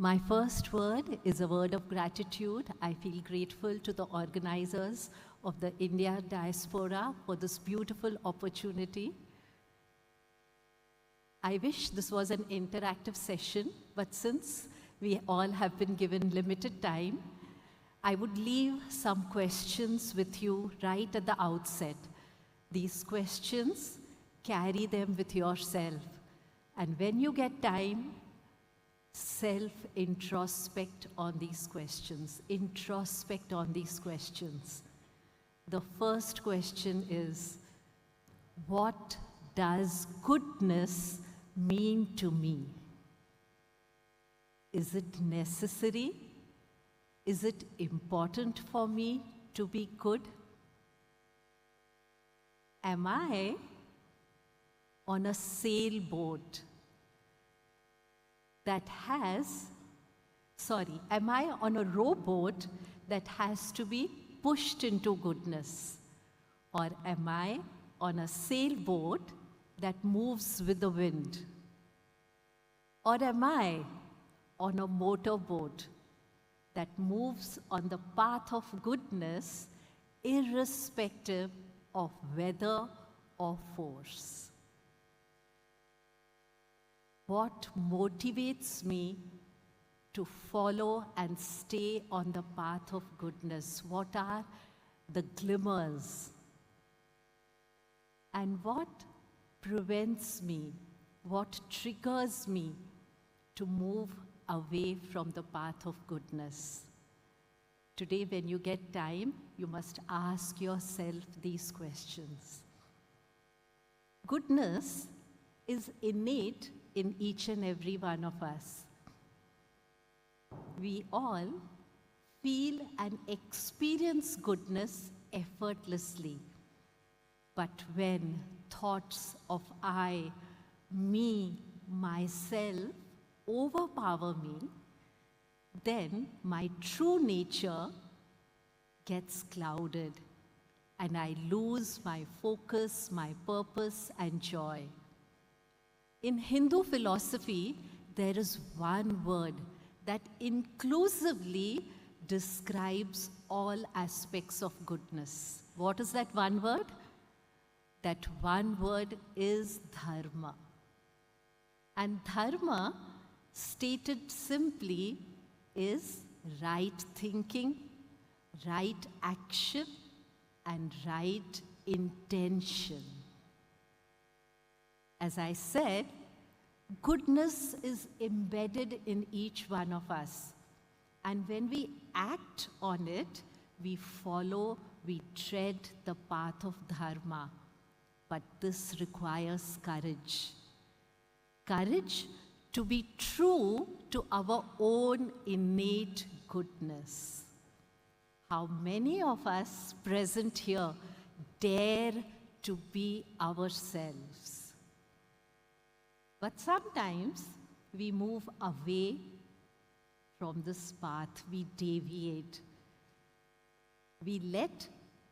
My first word is a word of gratitude. I feel grateful to the organizers of the India Diaspora for this beautiful opportunity. I wish this was an interactive session, but since we all have been given limited time, I would leave some questions with you right at the outset. These questions, carry them with yourself. And when you get time, self-introspect on these questions. Introspect on these questions. The first question is, what does goodness mean to me? Is it necessary? Is it important for me to be good? Am I on a sailboat that am I on a rowboat that has to be pushed into goodness? Or am I on a sailboat that moves with the wind? Or am I on a motorboat that moves on the path of goodness irrespective of weather or force? What motivates me to follow and stay on the path of goodness? What are the glimmers? And what prevents me? What triggers me to move away from the path of goodness? Today, when you get time, you must ask yourself these questions. Goodness is innate in each and every one of us. We all feel and experience goodness effortlessly. But when thoughts of I, me, myself overpower me, then my true nature gets clouded and I lose my focus, my purpose and joy. In Hindu philosophy, there is one word that inclusively describes all aspects of goodness. What is that one word? That one word is dharma. And dharma, stated simply, is right thinking, right action, and right intention. As I said, goodness is embedded in each one of us. And when we act on it, we follow, we tread the path of dharma. But this requires courage. Courage to be true to our own innate goodness. How many of us present here dare to be ourselves? But sometimes we move away from this path, we deviate. We let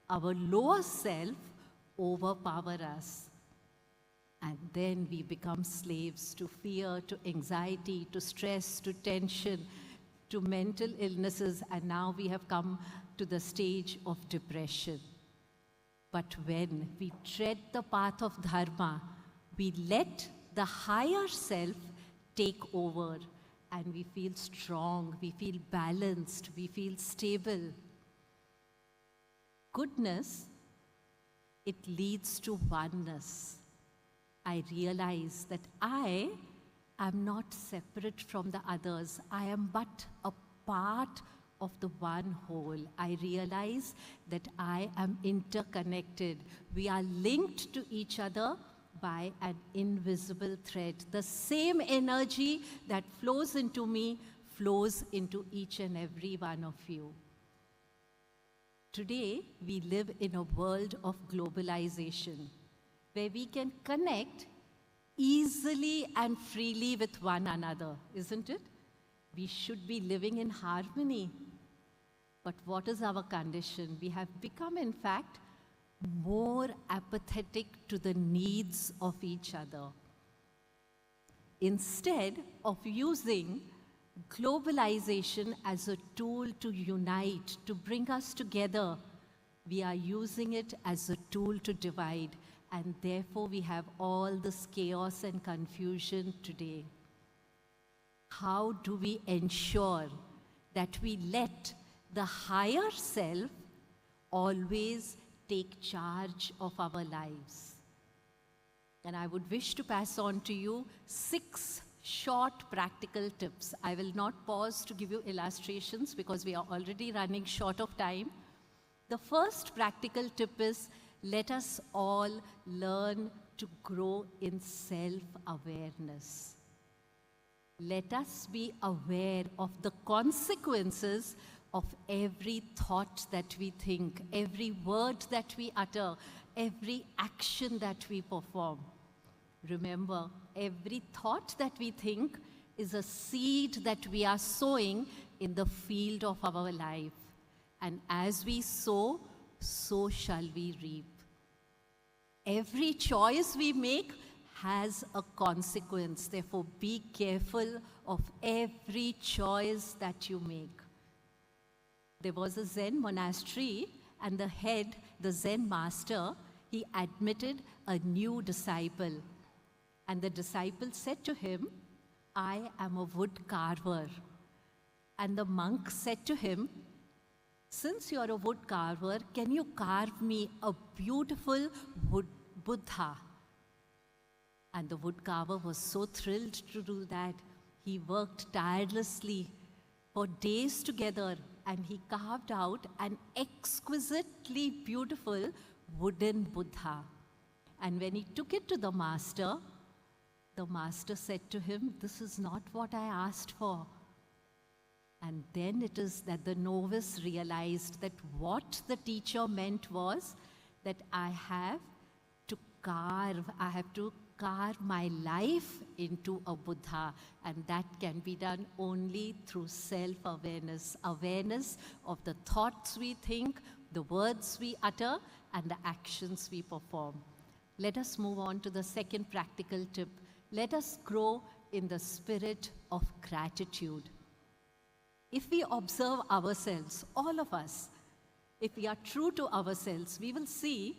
our lower self overpower us. And then we become slaves to fear, to anxiety, to stress, to tension, to mental illnesses, and now we have come to the stage of depression. But when we tread the path of dharma, we let the higher self take over and we feel strong, we feel balanced, we feel stable. Goodness, it leads to oneness. I realize that I am not separate from the others. I am but a part of the one whole. I realize that I am interconnected. We are linked to each other by an invisible thread. The same energy that flows into me flows into each and every one of you. Today, we live in a world of globalization where we can connect easily and freely with one another, isn't it? We should be living in harmony. But what is our condition? We have become, in fact, more apathetic to the needs of each other. Instead of using globalization as a tool to unite, to bring us together. We are using it as a tool to divide, and therefore we have all this chaos and confusion today. How do we ensure that we let the higher self always take charge of our lives? And I would wish to pass on to you 6 short practical tips. I will not pause to give you illustrations because we are already running short of time. The first practical tip is, let us all learn to grow in self-awareness. Let us be aware of the consequences of every thought that we think, every word that we utter, every action that we perform. Remember, every thought that we think is a seed that we are sowing in the field of our life. And as we sow, so shall we reap. Every choice we make has a consequence. Therefore, be careful of every choice that you make. There was a Zen monastery, and the head, the Zen master, he admitted a new disciple. And the disciple said to him, I am a wood carver. And the monk said to him, since you are a wood carver, can you carve me a beautiful wood Buddha? And the wood carver was so thrilled to do that. He worked tirelessly for days together, and he carved out an exquisitely beautiful wooden Buddha. And when he took it to the master said to him, this is not what I asked for. And then it is that the novice realized that what the teacher meant was that I have to carve my life into a Buddha, and that can be done only through self-awareness, awareness of the thoughts we think, the words we utter, and the actions we perform. Let us move on to the second practical tip. Let us grow in the spirit of gratitude. If we observe ourselves, all of us, if we are true to ourselves, we will see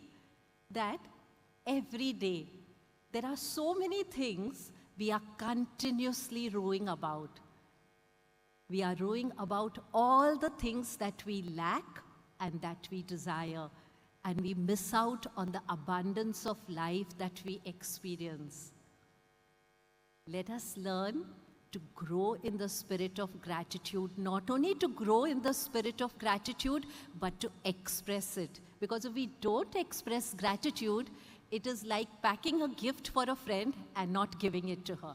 that every day there are so many things we are continuously rowing about. We are rowing about all the things that we lack and that we desire, and we miss out on the abundance of life that we experience. Let us learn to grow in the spirit of gratitude, not only to grow in the spirit of gratitude, but to express it. Because if we don't express gratitude, it is like packing a gift for a friend and not giving it to her.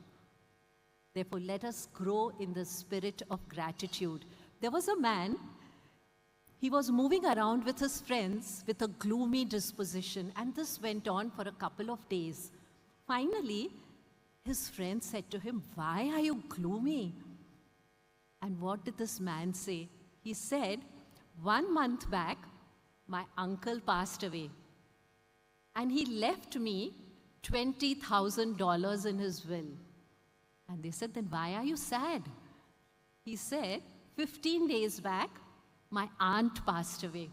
Therefore, let us grow in the spirit of gratitude. There was a man, he was moving around with his friends with a gloomy disposition, and this went on for a couple of days. Finally, his friend said to him, why are you gloomy? And what did this man say? He said, 1 month back, my uncle passed away. And he left me $20,000 in his will. And they said, then why are you sad? He said, 15 days back, my aunt passed away.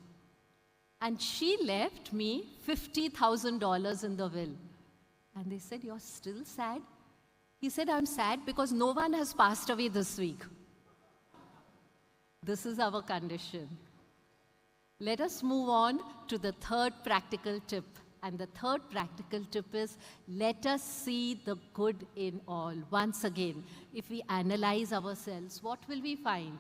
And she left me $50,000 in the will. And they said, you're still sad? He said, I'm sad because no one has passed away this week. This is our condition. Let us move on to the third practical tip. And the third practical tip is, let us see the good in all. Once again, if we analyze ourselves, what will we find?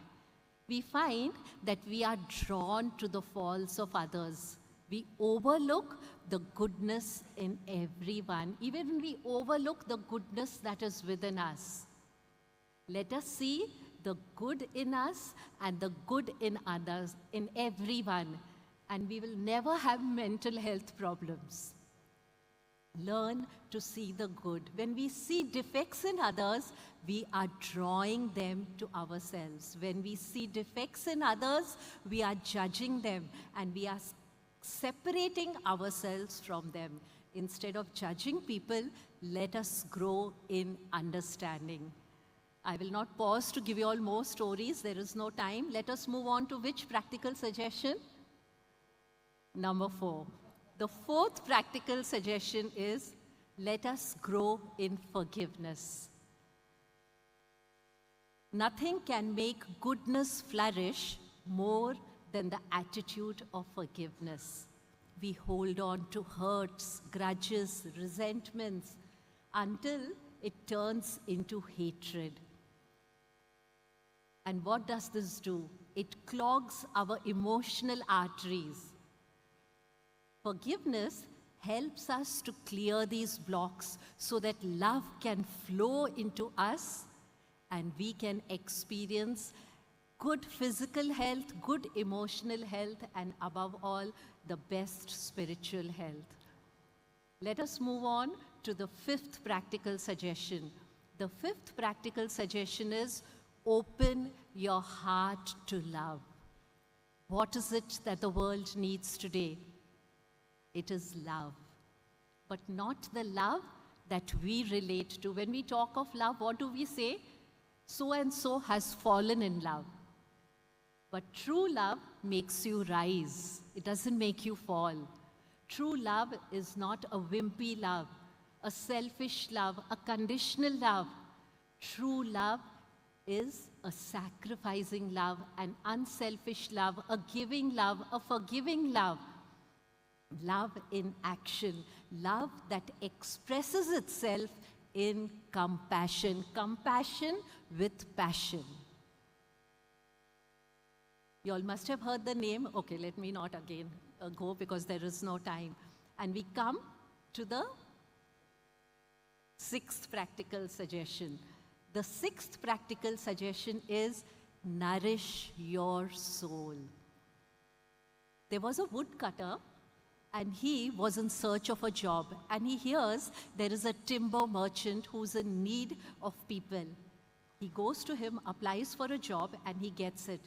We find that we are drawn to the faults of others. We overlook the goodness in everyone, even when we overlook the goodness that is within us. Let us see the good in us and the good in others, in everyone, and we will never have mental health problems. Learn to see the good. When we see defects in others, we are drawing them to ourselves. When we see defects in others, we are judging them, and we are separating ourselves from them. Instead of judging people, let us grow in understanding. I will not pause to give you all more stories. There is no time. Let us move on to which practical suggestion? Number 4. The fourth practical suggestion is, let us grow in forgiveness. Nothing can make goodness flourish more than the attitude of forgiveness. We hold on to hurts, grudges, resentments until it turns into hatred. And what does this do? It clogs our emotional arteries. Forgiveness helps us to clear these blocks so that love can flow into us and we can experience good physical health, good emotional health, and above all, the best spiritual health. Let us move on to the fifth practical suggestion. The fifth practical suggestion is, open your heart to love. What is it that the world needs today? It is love, but not the love that we relate to. When we talk of love, what do we say? So and so has fallen in love. But true love makes you rise. It doesn't make you fall. True love is not a wimpy love, a selfish love, a conditional love. True love is a sacrificing love, an unselfish love, a giving love, a forgiving love. Love in action, love that expresses itself in compassion, compassion with passion. You all must have heard the name. Okay, let me not again go because there is no time. And we come to the sixth practical suggestion. The sixth practical suggestion is, nourish your soul. There was a woodcutter, and he was in search of a job, and he hears there is a timber merchant who's in need of people. He goes to him, applies for a job, and he gets it.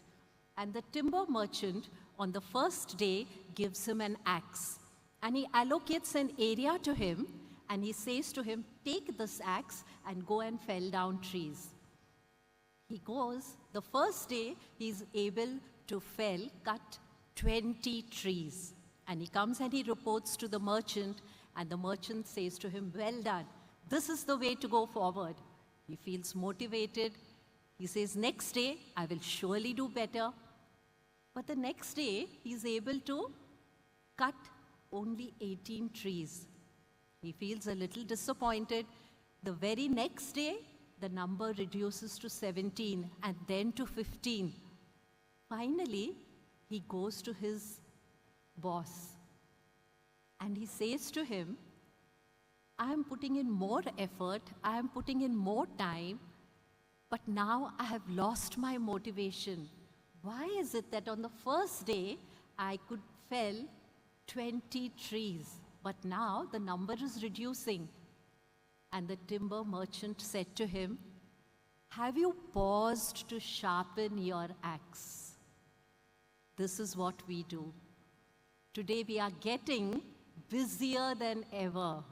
And the timber merchant, on the first day, gives him an axe, and he allocates an area to him, and he says to him, take this axe and go and fell down trees. He goes, the first day, he's able to cut 20 trees. And he comes and he reports to the merchant, and the merchant says to him, well done. This is the way to go forward. He feels motivated. He says, next day, I will surely do better. But the next day, he's able to cut only 18 trees. He feels a little disappointed. The very next day, the number reduces to 17 and then to 15. Finally, he goes to his boss, and he says to him, I am putting in more effort, I am putting in more time, but now I have lost my motivation. Why is it that on the first day I could fell 20 trees, but now the number is reducing? And the timber merchant said to him, have you paused to sharpen your axe? This is what we do. Today we are getting busier than ever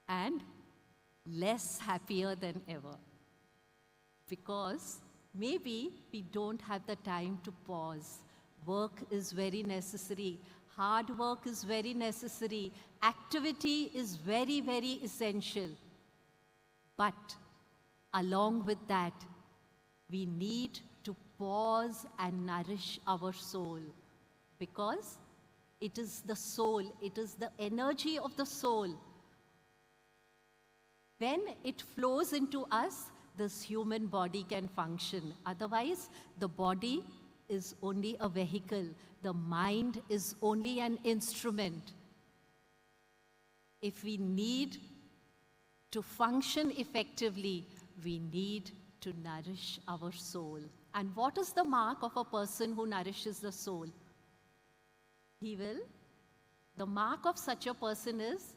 and less happier than ever, because maybe we don't have the time to pause. Work is very necessary. Hard work is very necessary. Activity is very, very essential. But along with that, we need to pause and nourish our soul, because it is the soul, it is the energy of the soul. When it flows into us, this human body can function. Otherwise, the body is only a vehicle. The mind is only an instrument. If we need to function effectively, we need to nourish our soul. And what is the mark of a person who nourishes the soul? The mark of such a person is,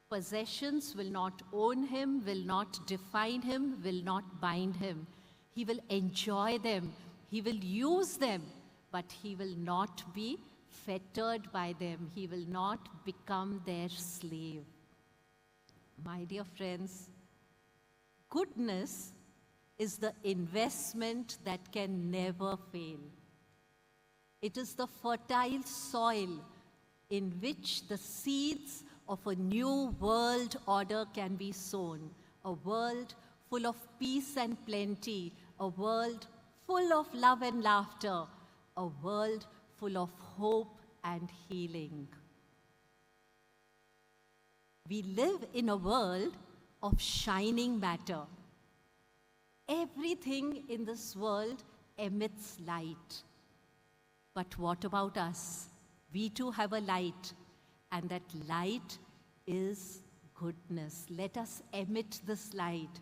possessions will not own him, will not define him, will not bind him. He will enjoy them, he will use them, but he will not be fettered by them. He will not become their slave. My dear friends, goodness is the investment that can never fail. It is the fertile soil in which the seeds of a new world order can be sown, a world full of peace and plenty, a world full of love and laughter, a world full of hope and healing. We live in a world of shining matter. Everything in this world emits light. But what about us? We too have a light, and that light is goodness. Let us emit this light.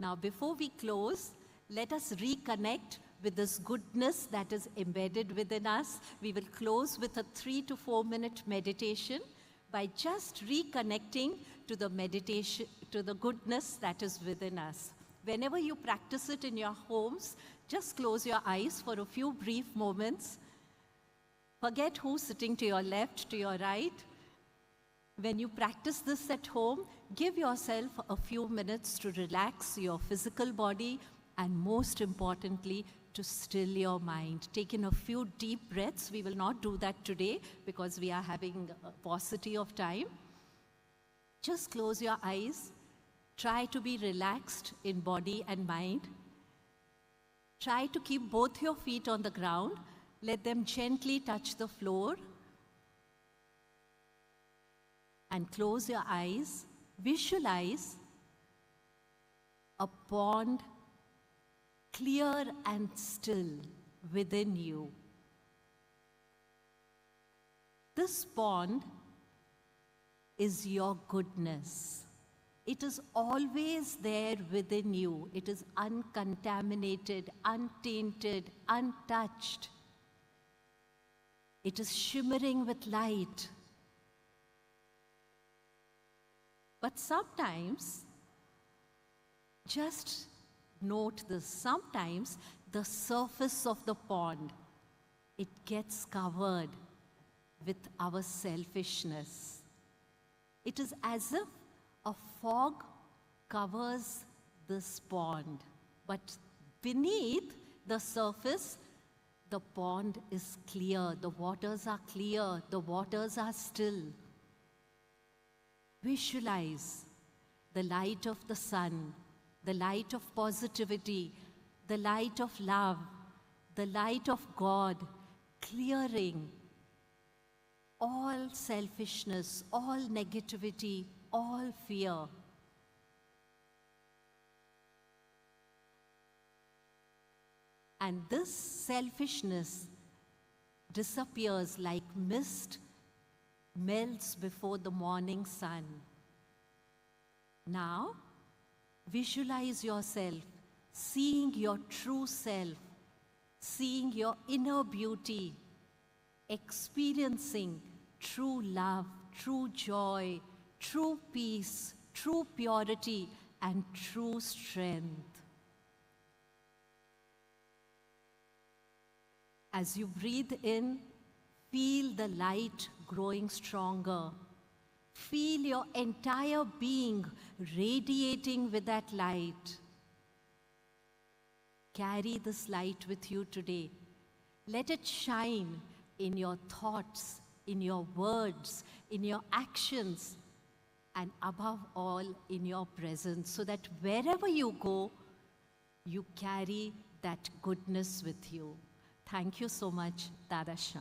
Now, before we close, let us reconnect with this goodness that is embedded within us. We will close with a 3 to 4 minute meditation by just reconnecting to the meditation, to the goodness that is within us. Whenever you practice it in your homes, just close your eyes for a few brief moments. Forget who's sitting to your left, to your right. When you practice this at home, give yourself a few minutes to relax your physical body and, most importantly, to still your mind. Take in a few deep breaths. We will not do that today because we are having a paucity of time. Just close your eyes. Try to be relaxed in body and mind. Try to keep both your feet on the ground. Let them gently touch the floor. And close your eyes. Visualize a pond, clear and still within you. This pond is your goodness. It is always there within you. It is uncontaminated, untainted, untouched. It is shimmering with light. But sometimes, just note this, sometimes the surface of the pond, it gets covered with our selfishness. It is as if a fog covers this pond, but beneath the surface, the pond is clear, the waters are clear, the waters are still. Visualize the light of the sun, the light of positivity, the light of love, the light of God, clearing all selfishness, all negativity, all fear. And this selfishness disappears like mist melts before the morning sun. Now, visualize yourself seeing your true self, seeing your inner beauty, experiencing true love, true joy, true peace, true purity, and true strength. As you breathe in, feel the light growing stronger. Feel your entire being radiating with that light. Carry this light with you today. Let it shine in your thoughts, in your words, in your actions, and above all, in your presence, so that wherever you go, you carry that goodness with you. Thank you so much, Dada Shah.